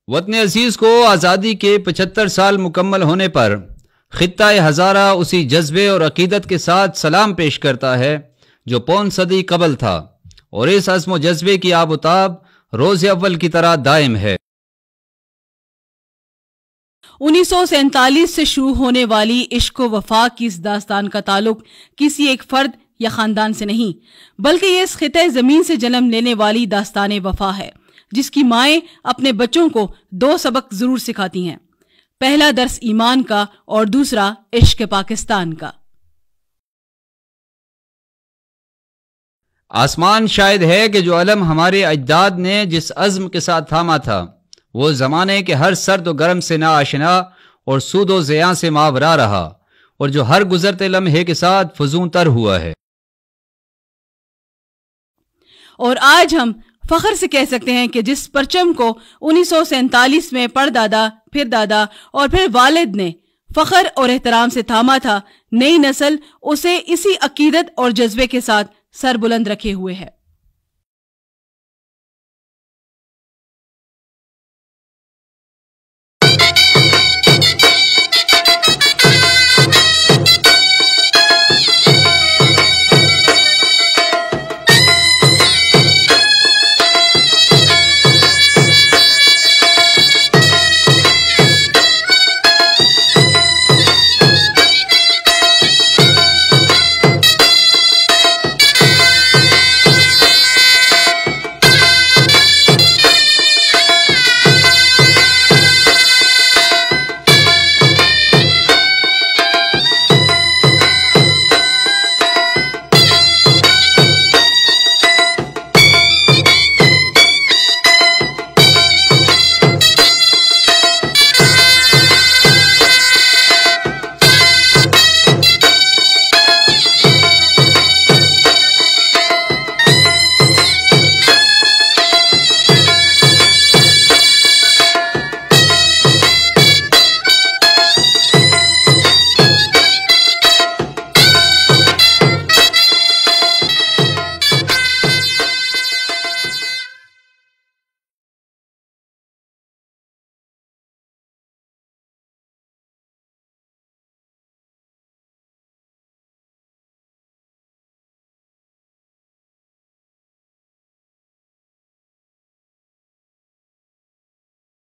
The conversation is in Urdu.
وطن عزیز کو آزادی کے 75 سال مکمل ہونے پر خطہ ہزارہ اسی جذبے اور عقیدت کے ساتھ سلام پیش کرتا ہے جو پون صدی قبل تھا، اور اس عزم و جذبے کی آب و تاب روز اول کی طرح دائم ہے۔ 1947 سے شروع ہونے والی عشق و وفا کی اس داستان کا تعلق کسی ایک فرد یا خاندان سے نہیں، بلکہ یہ اس خطہ زمین سے جنم لینے والی داستان وفا ہے، جس کی مائیں اپنے بچوں کو 2 سبق ضرور سکھاتی ہیں۔ پہلا درس ایمان کا اور دوسرا عشق پاکستان کا۔ آسمان شاہد ہے کہ جو علم ہمارے اجداد نے جس عزم کے ساتھ تھاما تھا، وہ زمانے کے ہر سرد و گرم سے نا آشنا اور سود و زیاں سے ماورا رہا، اور جو ہر گزرتے لمحے کے ساتھ فزوں تر ہوا ہے۔ اور آج ہم فخر سے کہہ سکتے ہیں کہ جس پرچم کو 1947 میں پردادا، پھر دادا اور پھر والد نے فخر اور احترام سے تھاما تھا، نئی نسل اسے اسی عقیدت اور جذبے کے ساتھ سر بلند رکھے ہوئے ہے۔